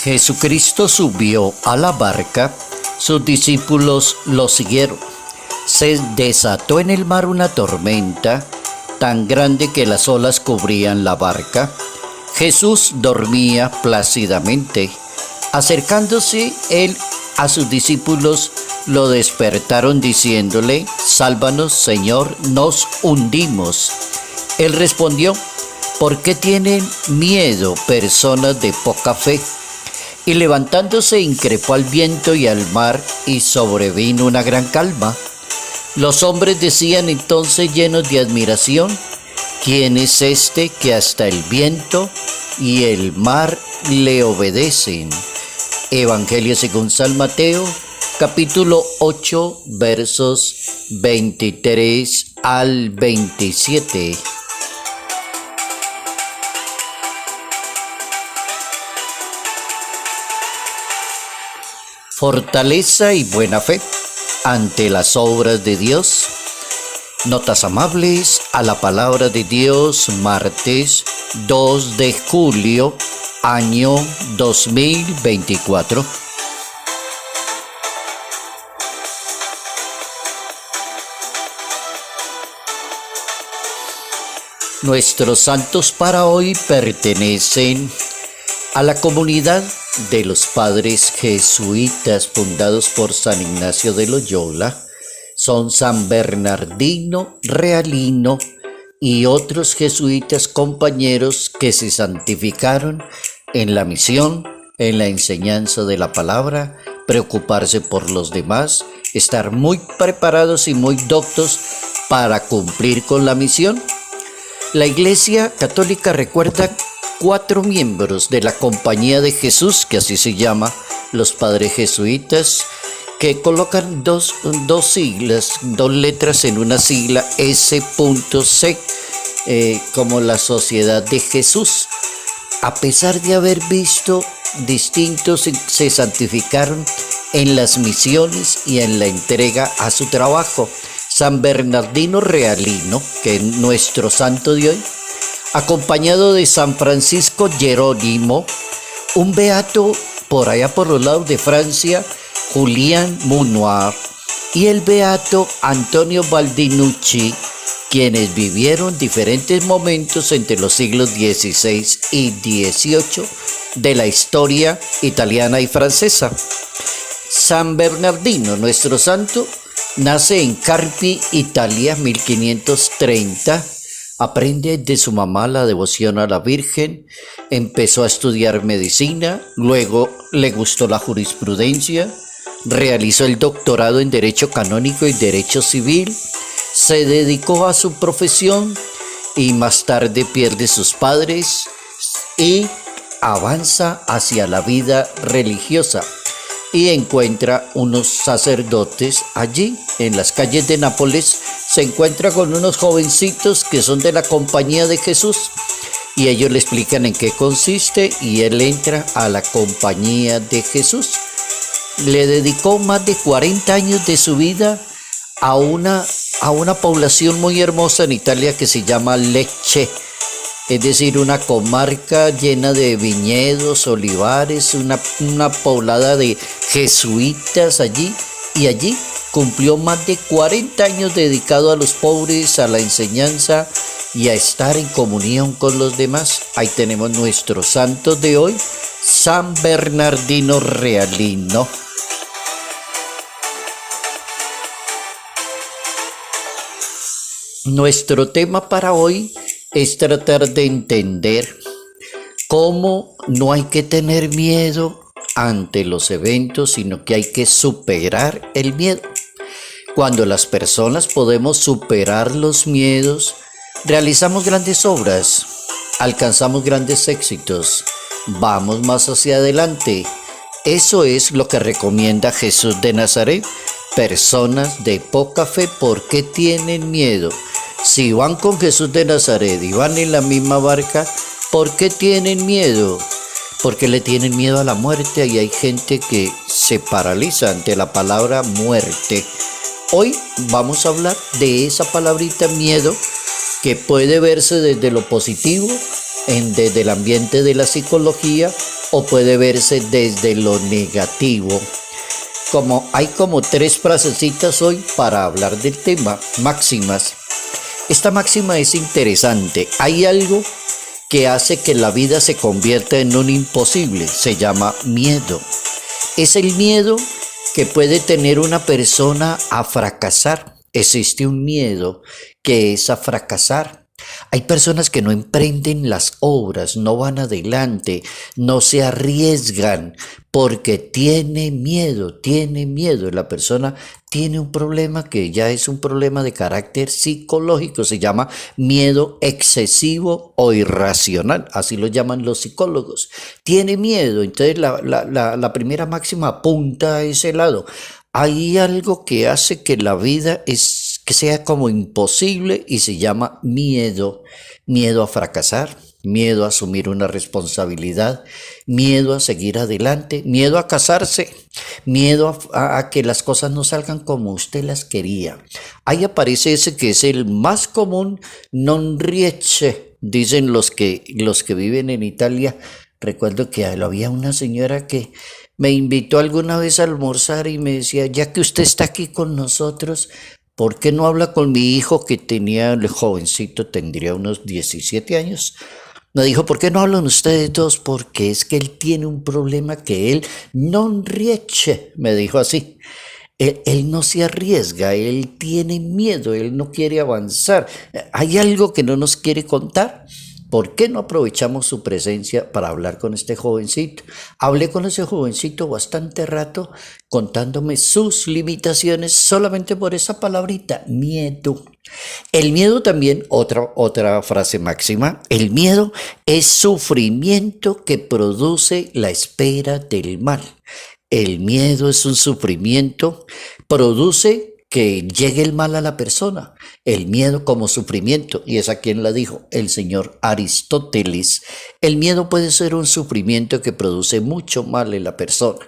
Jesucristo subió a la barca, sus discípulos lo siguieron. Se desató en el mar una tormenta tan grande que las olas cubrían la barca. Jesús dormía plácidamente. Acercándose él a sus discípulos, lo despertaron diciéndole: «Sálvanos, Señor, nos hundimos». Él respondió: «¿Por qué tienen miedo, personas de poca fe?». Y levantándose increpó al viento y al mar, y sobrevino una gran calma. Los hombres decían entonces, llenos de admiración: «¿Quién es este que hasta el viento y el mar le obedecen?». Evangelio según San Mateo, capítulo 8, versos 23 al 27. Fortaleza y buena fe ante las obras de Dios. Notas amables a la palabra de Dios, martes 2 de julio, año 2024. Nuestros santos para hoy pertenecen a la comunidad de los padres jesuitas fundados por San Ignacio de Loyola. Son San Bernardino Realino y otros jesuitas compañeros que se santificaron en la misión, en la enseñanza de la palabra, preocuparse por los demás, estar muy preparados y muy doctos para cumplir con la misión. La Iglesia Católica recuerda 4 miembros de la Compañía de Jesús, que así se llama, los padres jesuitas, que colocan dos siglas, 2 letras en una sigla, S.C, como la Sociedad de Jesús. A pesar de haber visto distintos, se santificaron en las misiones y en la entrega a su trabajo. San Bernardino Realino, que es nuestro santo de hoy, acompañado de San Francisco Jerónimo, un beato por allá por los lados de Francia, Julián Munoir, y el beato Antonio Baldinucci, quienes vivieron diferentes momentos entre los siglos XVI y XVIII de la historia italiana y francesa. San Bernardino, nuestro santo, nace en Carpi, Italia, 1530. Aprende de su mamá la devoción a la Virgen, empezó a estudiar medicina, luego le gustó la jurisprudencia, realizó el doctorado en Derecho Canónico y Derecho Civil, se dedicó a su profesión y más tarde pierde sus padres y avanza hacia la vida religiosa y encuentra unos sacerdotes allí en las calles de Nápoles. Se encuentra con unos jovencitos que son de la Compañía de Jesús y ellos le explican en qué consiste y él entra a la Compañía de Jesús. Le dedicó más de 40 años de su vida a una población muy hermosa en Italia que se llama Lecce, es decir, una comarca llena de viñedos, olivares, una poblada de jesuitas allí, y allí cumplió más de 40 años dedicado a los pobres, a la enseñanza y a estar en comunión con los demás. Ahí tenemos nuestro santo de hoy, San Bernardino Realino. Nuestro tema para hoy es tratar de entender cómo no hay que tener miedo ante los eventos, sino que hay que superar el miedo. Cuando las personas podemos superar los miedos, realizamos grandes obras, alcanzamos grandes éxitos, vamos más hacia adelante. Eso es lo que recomienda Jesús de Nazaret. Personas de poca fe, ¿por qué tienen miedo? Si van con Jesús de Nazaret y van en la misma barca, ¿por qué tienen miedo? Porque le tienen miedo a la muerte, y hay gente que se paraliza ante la palabra muerte. Hoy vamos a hablar de esa palabrita miedo, que puede verse desde lo positivo, desde el ambiente de la psicología, o puede verse desde lo negativo. Hay como tres frasecitas hoy para hablar del tema, máximas. Esta máxima es interesante. Hay algo que hace que la vida se convierta en un imposible. Se llama miedo. Es el miedo que puede tener una persona a fracasar. Existe un miedo que es a fracasar. Hay personas que no emprenden las obras, no van adelante, no se arriesgan porque tiene miedo. La persona tiene un problema que ya es un problema de carácter psicológico, se llama miedo excesivo o irracional, así lo llaman los psicólogos. Tiene miedo, entonces la primera máxima apunta a ese lado. Hay algo que hace que la vida que sea como imposible y se llama miedo. Miedo a fracasar, miedo a asumir una responsabilidad, miedo a seguir adelante, miedo a casarse, miedo a que las cosas no salgan como usted las quería. Ahí aparece ese que es el más común, non riesce, dicen los que viven en Italia. Recuerdo que había una señora que me invitó alguna vez a almorzar y me decía, ya que usted está aquí con nosotros, ¿por qué no habla con mi hijo que tenía, el jovencito, tendría unos 17 años? Me dijo, ¿por qué no hablan ustedes dos? Porque es que él tiene un problema que él non riesce, me dijo así. Él no se arriesga, él tiene miedo, él no quiere avanzar. ¿Hay algo que no nos quiere contar? ¿Por qué no aprovechamos su presencia para hablar con este jovencito? Hablé con ese jovencito bastante rato contándome sus limitaciones solamente por esa palabrita, miedo. El miedo también, otra frase máxima, el miedo es sufrimiento que produce la espera del mal. El miedo es un sufrimiento, produce que llegue el mal a la persona, el miedo como sufrimiento, y es a quien la dijo el señor Aristóteles. El miedo puede ser un sufrimiento que produce mucho mal en la persona.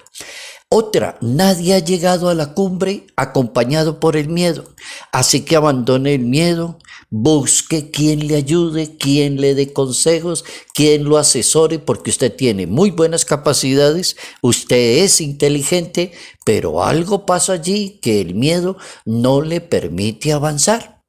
Otra, nadie ha llegado a la cumbre acompañado por el miedo, así que abandone el miedo, busque quien le ayude, quien le dé consejos, quien lo asesore, porque usted tiene muy buenas capacidades, usted es inteligente, pero algo pasa allí que el miedo no le permite avanzar.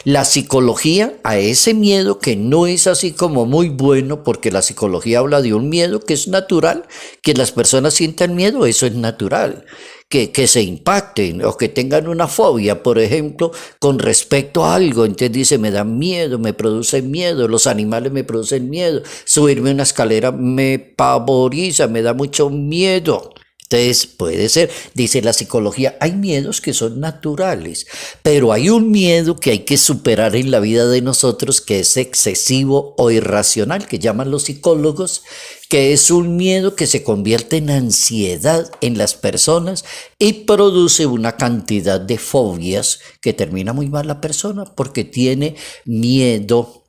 La psicología a ese miedo que no es así como muy bueno, porque la psicología habla de un miedo que es natural, que las personas sientan miedo, eso es natural, que se impacten o que tengan una fobia, por ejemplo, con respecto a algo. Entonces dice, me da miedo, me produce miedo, los animales me producen miedo, subirme una escalera me pavoriza, me da mucho miedo. Entonces puede ser, dice la psicología, hay miedos que son naturales, pero hay un miedo que hay que superar en la vida de nosotros que es excesivo o irracional, que llaman los psicólogos, que es un miedo que se convierte en ansiedad en las personas y produce una cantidad de fobias que termina muy mal la persona porque tiene miedo.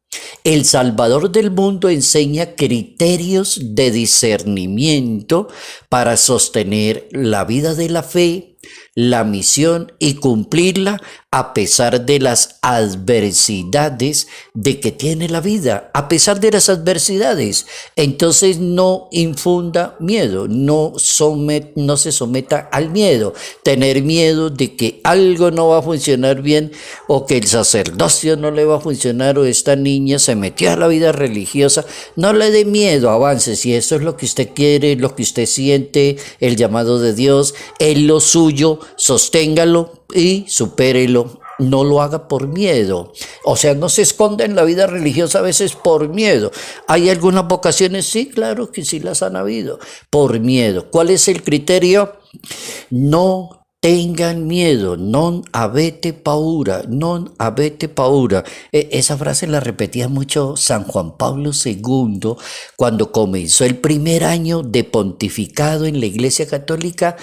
El Salvador del mundo enseña criterios de discernimiento para sostener la vida de la fe, la misión y cumplirla a pesar de las adversidades de que tiene la vida, a pesar de las adversidades. Entonces no infunda miedo, no se someta al miedo. Tener miedo de que algo no va a funcionar bien o que el sacerdocio no le va a funcionar o esta niña se metió a la vida religiosa, no le dé miedo, avance. Si eso es lo que usted quiere, lo que usted siente, el llamado de Dios, es lo suyo, sosténgalo y supérelo. No lo haga por miedo. O sea, no se esconda en la vida religiosa a veces por miedo. ¿Hay algunas vocaciones? Sí, claro que sí las han habido. Por miedo. ¿Cuál es el criterio? No tengan miedo. Non avete paura. Non avete paura. Esa frase la repetía mucho San Juan Pablo II cuando comenzó el primer año de pontificado en la Iglesia Católica.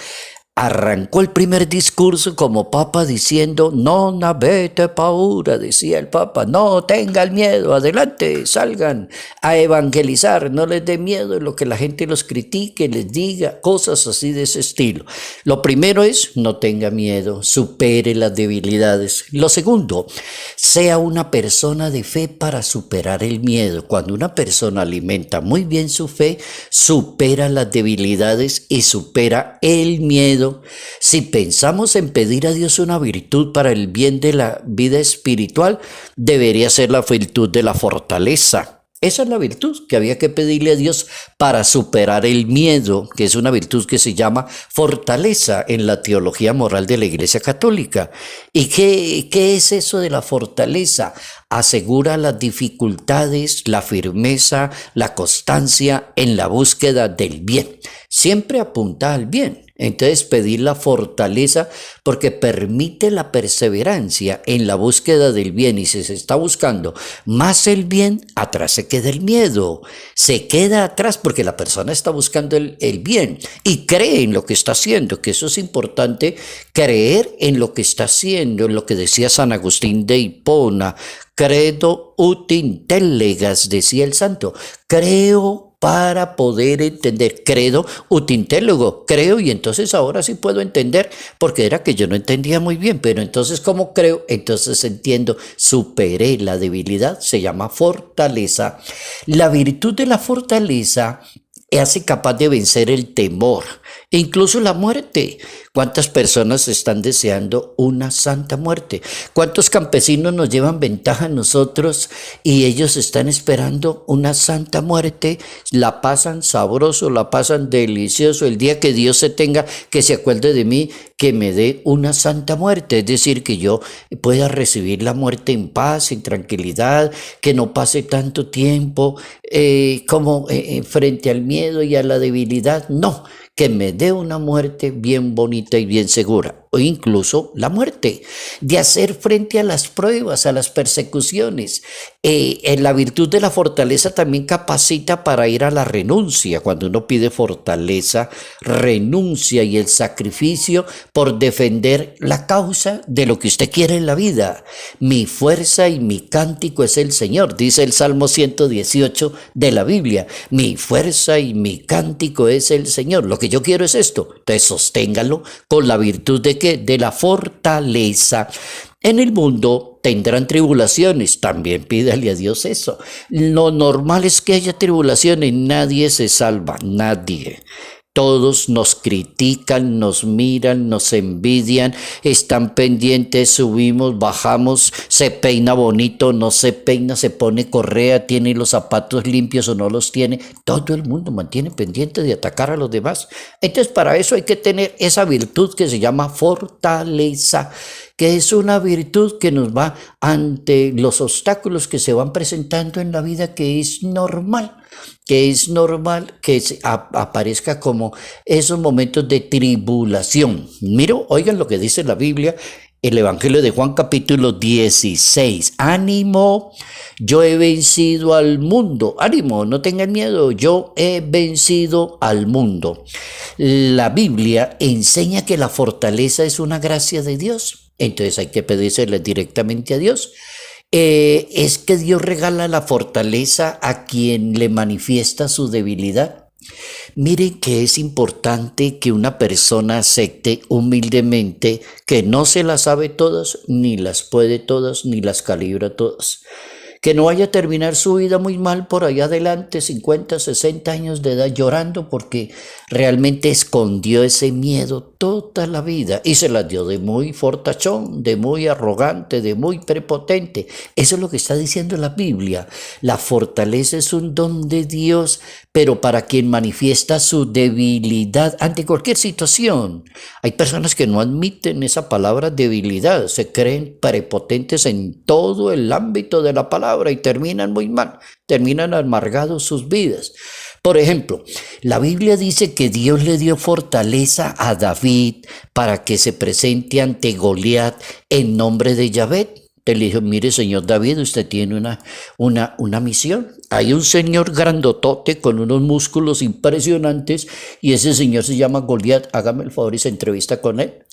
Arrancó el primer discurso como papa diciendo, non avete paura, decía el papa, no tengan miedo, adelante, salgan a evangelizar, no les dé miedo lo que la gente los critique, les diga, cosas así de ese estilo. Lo primero es, no tenga miedo, supere las debilidades. Lo segundo, sea una persona de fe para superar el miedo. Cuando una persona alimenta muy bien su fe, supera las debilidades y supera el miedo. Si pensamos en pedir a Dios una virtud para el bien de la vida espiritual, debería ser la virtud de la fortaleza. Esa es la virtud que había que pedirle a Dios para superar el miedo, que es una virtud que se llama fortaleza en la teología moral de la Iglesia Católica. ¿Y qué es eso de la fortaleza? Asegura las dificultades, la firmeza, la constancia en la búsqueda del bien. Siempre apunta al bien. Entonces pedir la fortaleza porque permite la perseverancia en la búsqueda del bien, y si se está buscando más el bien, atrás se queda el miedo, se queda atrás porque la persona está buscando el bien y cree en lo que está haciendo, que eso es importante, creer en lo que está haciendo, en lo que decía San Agustín de Hipona, credo ut intellegas, decía el santo, creo para poder entender, credo ut intelligo, creo y entonces ahora sí puedo entender, porque era que yo no entendía muy bien, pero entonces como creo, entonces entiendo, superé la debilidad, se llama fortaleza. La virtud de la fortaleza hace capaz de vencer el temor e incluso la muerte. ¿Cuántas personas están deseando una santa muerte? ¿Cuántos campesinos nos llevan ventaja a nosotros y ellos están esperando una santa muerte? La pasan sabroso, la pasan delicioso. El día que Dios se tenga, que se acuerde de mí, que me dé una santa muerte. Es decir, que yo pueda recibir la muerte en paz, en tranquilidad, que no pase tanto tiempo como frente al miedo y a la debilidad. No, que me dé una muerte bien bonita y bien segura, o incluso la muerte, de hacer frente a las pruebas, a las persecuciones. En la virtud de la fortaleza también capacita para ir a la renuncia. Cuando uno pide fortaleza, renuncia y el sacrificio por defender la causa de lo que usted quiere en la vida. Mi fuerza y mi cántico es el Señor, dice el Salmo 118 de la Biblia. Mi fuerza y mi cántico es el Señor. Lo que yo quiero es esto. Entonces sosténgalo con la virtud de ¿qué? De la fortaleza. En el mundo tendrán tribulaciones, también pídale a Dios eso. Lo normal es que haya tribulaciones, nadie se salva, nadie. Todos nos critican, nos miran, nos envidian, están pendientes, subimos, bajamos, se peina bonito, no se peina, se pone correa, tiene los zapatos limpios o no los tiene. Todo el mundo mantiene pendiente de atacar a los demás. Entonces para eso hay que tener esa virtud que se llama fortaleza, que es una virtud que nos va ante los obstáculos que se van presentando en la vida, que es normal que aparezca como esos momentos de tribulación. Miro, oigan lo que dice la Biblia, el Evangelio de Juan capítulo 16. Ánimo, yo he vencido al mundo. Ánimo, no tengan miedo, yo he vencido al mundo. La Biblia enseña que la fortaleza es una gracia de Dios. Entonces hay que pedírsela directamente a Dios. Es que Dios regala la fortaleza a quien le manifiesta su debilidad. Miren que es importante que una persona acepte humildemente que no se las sabe todas, ni las puede todas, ni las calibra todas. Que no vaya a terminar su vida muy mal por allá adelante, 50, 60 años de edad, llorando porque realmente escondió ese miedo toda la vida y se las dio de muy fortachón, de muy arrogante, de muy prepotente. Eso es lo que está diciendo la Biblia. La fortaleza es un don de Dios, pero para quien manifiesta su debilidad ante cualquier situación. Hay personas que no admiten esa palabra debilidad, se creen prepotentes en todo el ámbito de la palabra y terminan muy mal, terminan amargados sus vidas. Por ejemplo, la Biblia dice que Dios le dio fortaleza a David para que se presente ante Goliat en nombre de Yahvé. Te le dijo, mire señor David, usted tiene una misión. Hay un señor grandotote con unos músculos impresionantes y ese señor se llama Goliat. Hágame el favor y se entrevista con él.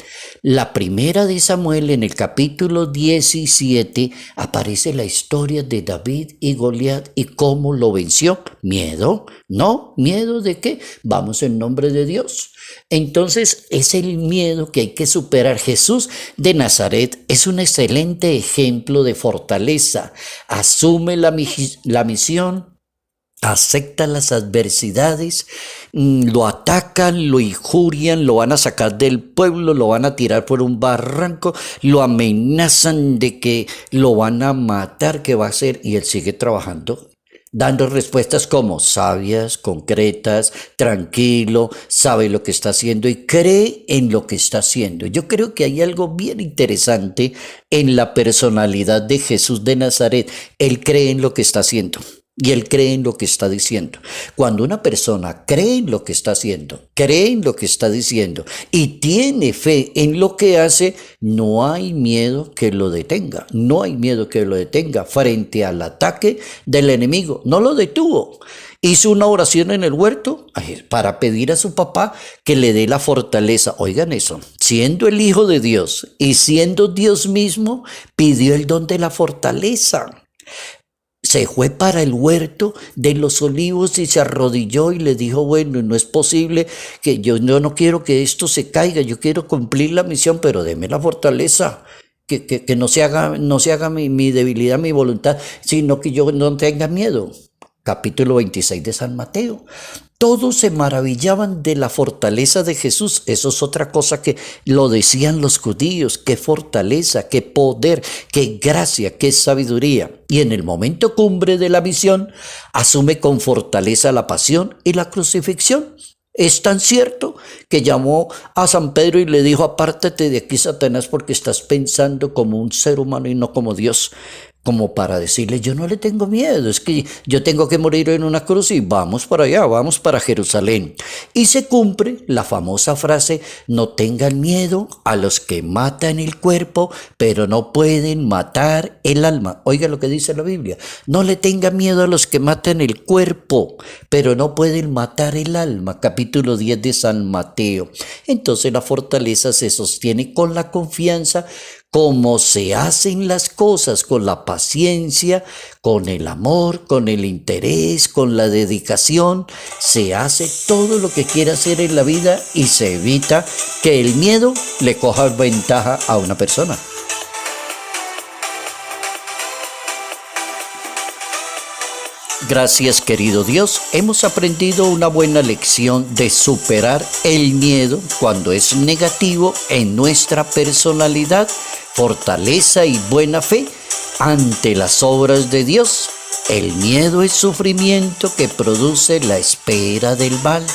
La primera de Samuel, en el capítulo 17, aparece la historia de David y Goliat y cómo lo venció. ¿Miedo? No, ¿miedo de qué? Vamos en nombre de Dios. Entonces es el miedo que hay que superar. Jesús de Nazaret es un excelente ejemplo de fortaleza. Asume la misión, acepta las adversidades, lo atacan, lo injurian, lo van a sacar del pueblo, lo van a tirar por un barranco, lo amenazan de que lo van a matar, ¿qué va a hacer? Y él sigue trabajando, dando respuestas como sabias, concretas, tranquilo, sabe lo que está haciendo y cree en lo que está haciendo. Yo creo que hay algo bien interesante en la personalidad de Jesús de Nazaret. Él cree en lo que está haciendo. Y él cree en lo que está diciendo. Cuando una persona cree en lo que está haciendo, cree en lo que está diciendo y tiene fe en lo que hace, no hay miedo que lo detenga. No hay miedo que lo detenga frente al ataque del enemigo. No lo detuvo. Hizo una oración en el huerto para pedir a su papá que le dé la fortaleza. Oigan eso, siendo el Hijo de Dios y siendo Dios mismo, pidió el don de la fortaleza. Se fue para el huerto de los olivos y se arrodilló y le dijo, bueno, no es posible que yo no quiero que esto se caiga, yo quiero cumplir la misión, pero deme la fortaleza, que no se haga mi debilidad, mi voluntad, sino que yo no tenga miedo. Capítulo 26 de San Mateo. Todos se maravillaban de la fortaleza de Jesús. Eso es otra cosa que lo decían los judíos. Qué fortaleza, qué poder, qué gracia, qué sabiduría. Y en el momento cumbre de la misión, asume con fortaleza la pasión y la crucifixión. Es tan cierto que llamó a San Pedro y le dijo, apártate de aquí, Satanás, porque estás pensando como un ser humano y no como Dios. Como para decirle, yo no le tengo miedo, es que yo tengo que morir en una cruz y vamos para allá, vamos para Jerusalén. Y se cumple la famosa frase, no tengan miedo a los que matan el cuerpo, pero no pueden matar el alma. Oiga lo que dice la Biblia, no le tengan miedo a los que matan el cuerpo, pero no pueden matar el alma. Capítulo 10 de San Mateo. Entonces la fortaleza se sostiene con la confianza, como se hacen las cosas, con la paciencia, con el amor, con el interés, con la dedicación. Se hace todo lo que quiere hacer en la vida y se evita que el miedo le coja ventaja a una persona. Gracias, querido Dios, hemos aprendido una buena lección de superar el miedo cuando es negativo en nuestra personalidad, fortaleza y buena fe ante las obras de Dios. El miedo es sufrimiento que produce la espera del mal.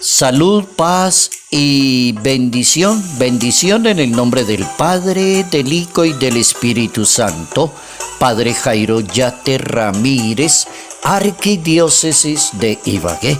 Salud, paz y bendición. Bendición en el nombre del Padre, del Hijo y del Espíritu Santo. Padre Jairo Yate Ramírez, Arquidiócesis de Ibagué.